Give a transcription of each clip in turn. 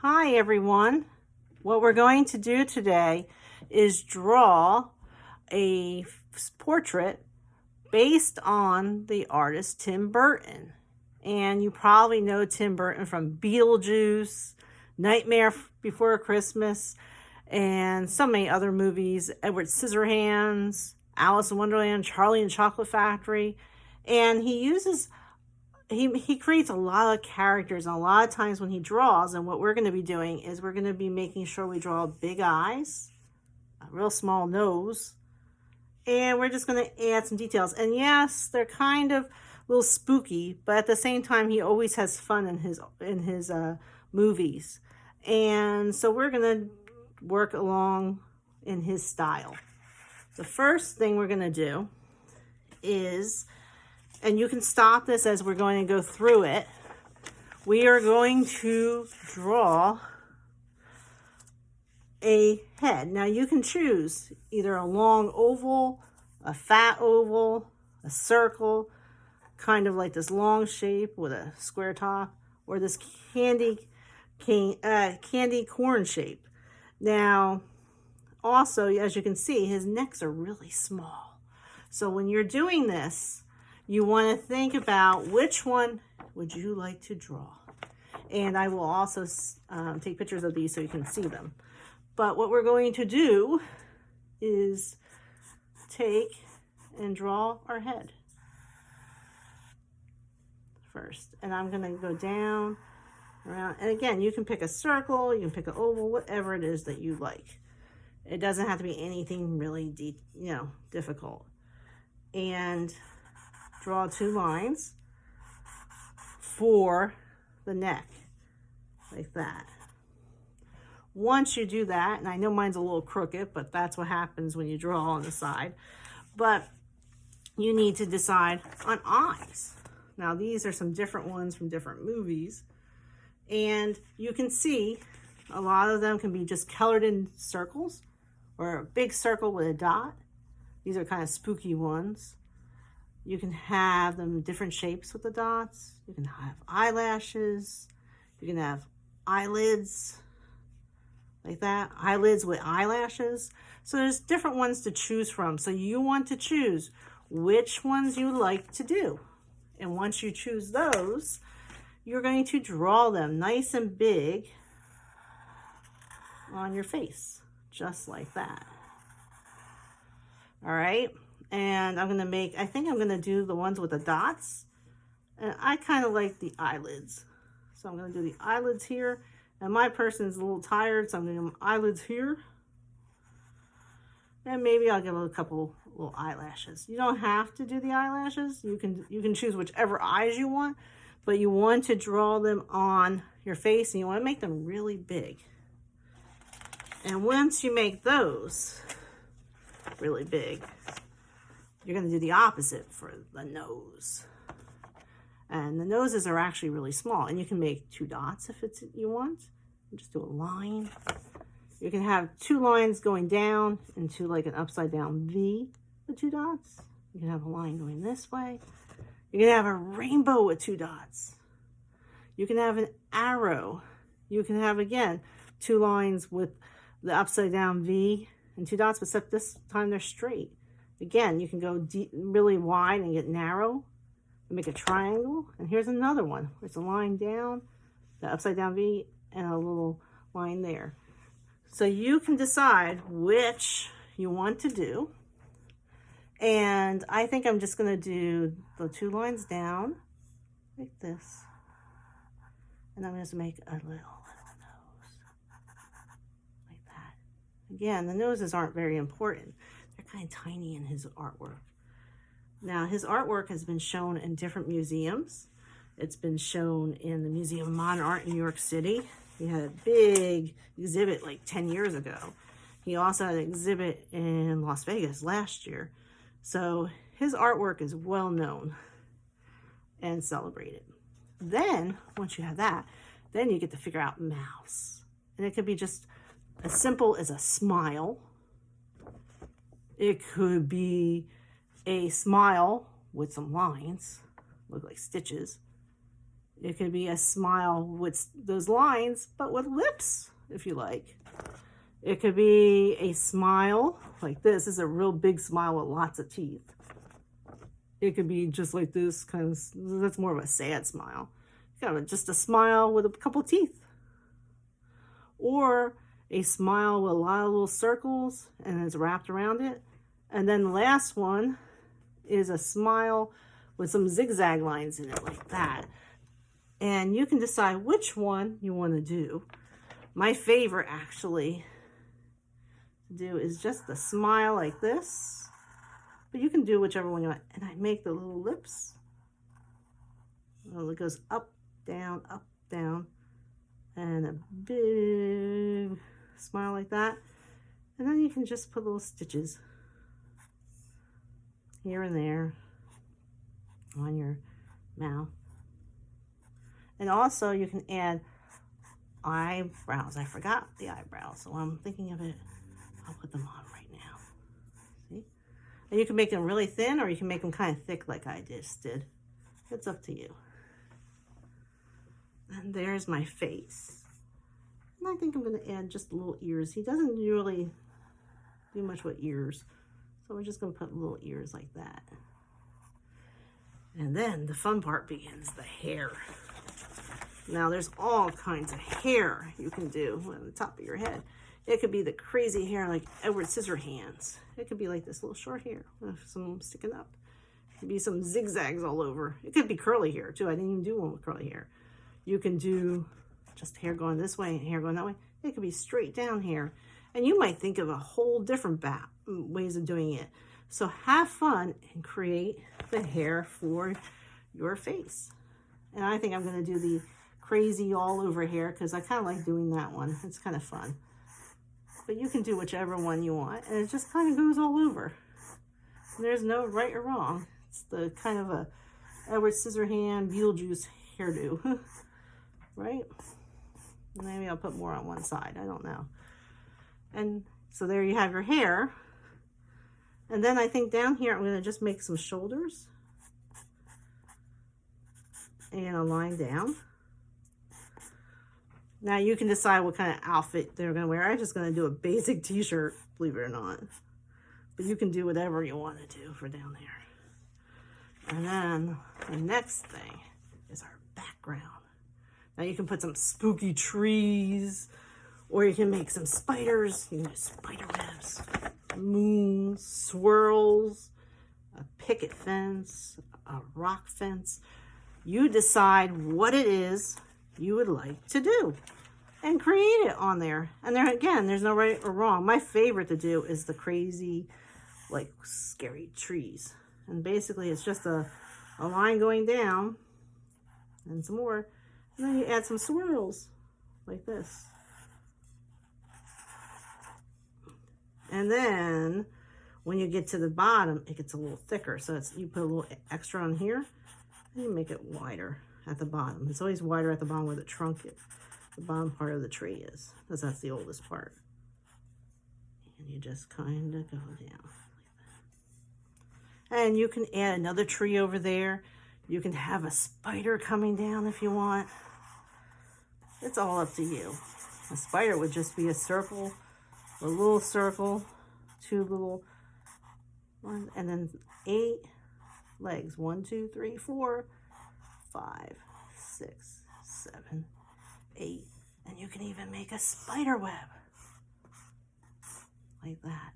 Hi everyone. What we're going to do today is draw a portrait based on the artist Tim Burton. And you probably know Tim Burton from Beetlejuice, Nightmare Before Christmas, and so many other movies, Edward Scissorhands, Alice in Wonderland, Charlie and the Chocolate Factory. And he creates a lot of characters, and a lot of times when he draws, and what we're going to be doing is we're going to be making sure we draw big eyes, a real small nose, and we're just going to add some details. And yes, they're kind of a little spooky, but at the same time, he always has fun in his movies. And so we're going to work along in his style. The first thing we're going to do is, and you can stop this as we're going to go through it, we are going to draw a head. Now you can choose either a long oval, a fat oval, a circle, kind of like this long shape with a square top, or this candy corn shape. Now, also, as you can see, his necks are really small. So when you're doing this, you want to think about which one would you like to draw. And I will also take pictures of these so you can see them. But what we're going to do is take and draw our head first. And I'm going to go down, around. And again, you can pick a circle, you can pick an oval, whatever it is that you like. It doesn't have to be anything really difficult. And draw 2 lines for the neck, like that. Once you do that, and I know mine's a little crooked, but that's what happens when you draw on the side, but you need to decide on eyes. Now, these are some different ones from different movies, and you can see a lot of them can be just colored in circles, or a big circle with a dot. These are kind of spooky ones. You can have them different shapes with the dots. You can have eyelashes. You can have eyelids, like that. Eyelids with eyelashes. So there's different ones to choose from. So you want to choose which ones you like to do. And once you choose those, you're going to draw them nice and big on your face, just like that. All right. And I'm going to I think I'm going to do the ones with the dots. And I kind of like the eyelids. So I'm going to do the eyelids here. And my person's a little tired, so I'm going to do my eyelids here. And maybe I'll give it a couple little eyelashes. You don't have to do the eyelashes. You can choose whichever eyes you want. But you want to draw them on your face, and you want to make them really big. And once you make those really big, you're going to do the opposite for the nose. And the noses are actually really small. And you can make 2 dots if you want. Just do a line. You can have 2 lines going down into like an upside down V with 2 dots. You can have a line going this way. You can have a rainbow with 2 dots. You can have an arrow. You can have, again, 2 lines with the upside down V and 2 dots, except this time they're straight. Again, you can go really wide and get narrow and make a triangle. And here's another one. There's a line down, the upside down V, and a little line there. So you can decide which you want to do. And I think I'm just going to do the 2 lines down like this. And I'm going to make a little nose like that. Again, the noses aren't very important. They're kind of tiny in his artwork. Now, his artwork has been shown in different museums. It's been shown in the Museum of Modern Art in New York City. He had a big exhibit like 10 years ago. He also had an exhibit in Las Vegas last year. So his artwork is well known and celebrated. Then, once you have that, then you get to figure out mouths. And it could be just as simple as a smile. It could be a smile with some lines, look like stitches. It could be a smile with those lines, but with lips, if you like. It could be a smile like this. This is a real big smile with lots of teeth. It could be just like this, kind of, that's more of a sad smile. Kind of just a smile with a couple teeth. Or a smile with a lot of little circles and it's wrapped around it. And then the last one is a smile with some zigzag lines in it like that. And you can decide which one you want to do. My favorite actually to do is just the smile like this. But you can do whichever one you want. And I make the little lips. Well, it goes up, down, and a big smile like that. And then you can just put little stitches here and there on your mouth. And also you can add eyebrows. I forgot the eyebrows, so I'm thinking of it. I'll put them on right now. See? And you can make them really thin or you can make them kind of thick like I just did. It's up to you. And there's my face. And I think I'm going to add just little ears. He doesn't really do much with ears. So we're just going to put little ears like that. And then the fun part begins, the hair. Now there's all kinds of hair you can do on the top of your head. It could be the crazy hair like Edward Scissorhands. It could be like this little short hair with some sticking up. It could be some zigzags all over. It could be curly hair too. I didn't even do one with curly hair. You can do just hair going this way and hair going that way. It could be straight down hair. And you might think of a whole different ways of doing it. So have fun and create the hair for your face. And I think I'm going to do the crazy all over hair because I kind of like doing that one. It's kind of fun. But you can do whichever one you want. And it just kind of goes all over. And there's no right or wrong. It's the kind of a Edward Scissorhand Beetlejuice hairdo. Right? Maybe I'll put more on one side. I don't know. And so there you have your hair. And then I think down here I'm going to just make some shoulders. And a line down. Now you can decide what kind of outfit they're going to wear. I'm just going to do a basic t-shirt, believe it or not. But you can do whatever you want to do for down there. And then the next thing is our background. Now you can put some spooky trees, or you can make some spiders. You can do spider webs, moons, swirls, a picket fence, a rock fence. You decide what it is you would like to do and create it on there. And there again, there's no right or wrong. My favorite to do is the crazy, like scary trees. And basically it's just a line going down and some more. And then you add some swirls like this. And then when you get to the bottom, it gets a little thicker. So it's, you put a little extra on here and you make it wider at the bottom. It's always wider at the bottom where the trunk is, the bottom part of the tree is, because that's the oldest part. And you just kind of go down like that. And you can add another tree over there. You can have a spider coming down if you want. It's all up to you. A spider would just be a circle, a little circle, two little ones, and then 8 legs. 1, 2, 3, 4, 5, 6, 7, 8. And you can even make a spider web like that.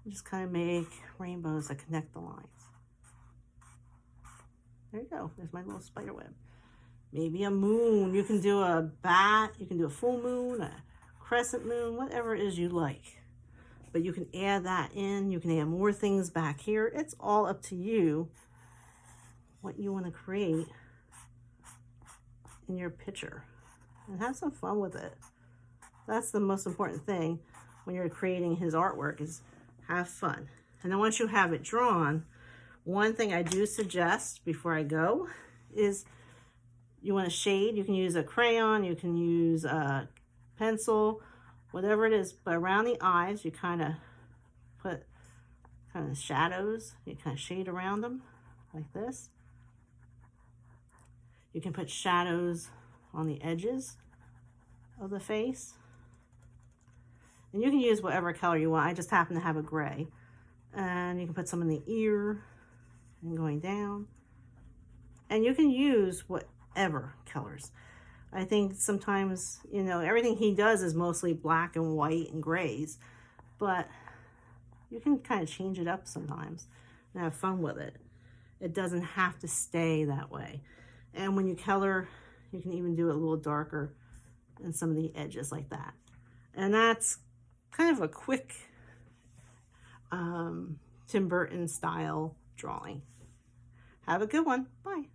You just kind of make rainbows that connect the lines. There you go. There's my little spider web. Maybe a moon. You can do a bat. You can do a full moon, a crescent moon, whatever it is you like. But you can add that in. You can add more things back here. It's all up to you what you want to create in your picture. And have some fun with it. That's the most important thing when you're creating his artwork, is have fun. And then once you have it drawn, one thing I do suggest before I go is you want to shade. You can use a crayon, you can use a pencil, whatever it is. But around the eyes, you kind of put kind of shadows. You kind of shade around them like this. You can put shadows on the edges of the face. And you can use whatever color you want. I just happen to have a gray. And you can put some in the ear and going down. And you can use whatever colors. I think sometimes, you know, everything he does is mostly black and white and grays. But you can kind of change it up sometimes and have fun with it. It doesn't have to stay that way. And when you color, you can even do it a little darker in some of the edges like that. And that's kind of a quick Tim Burton style drawing. Have a good one. Bye.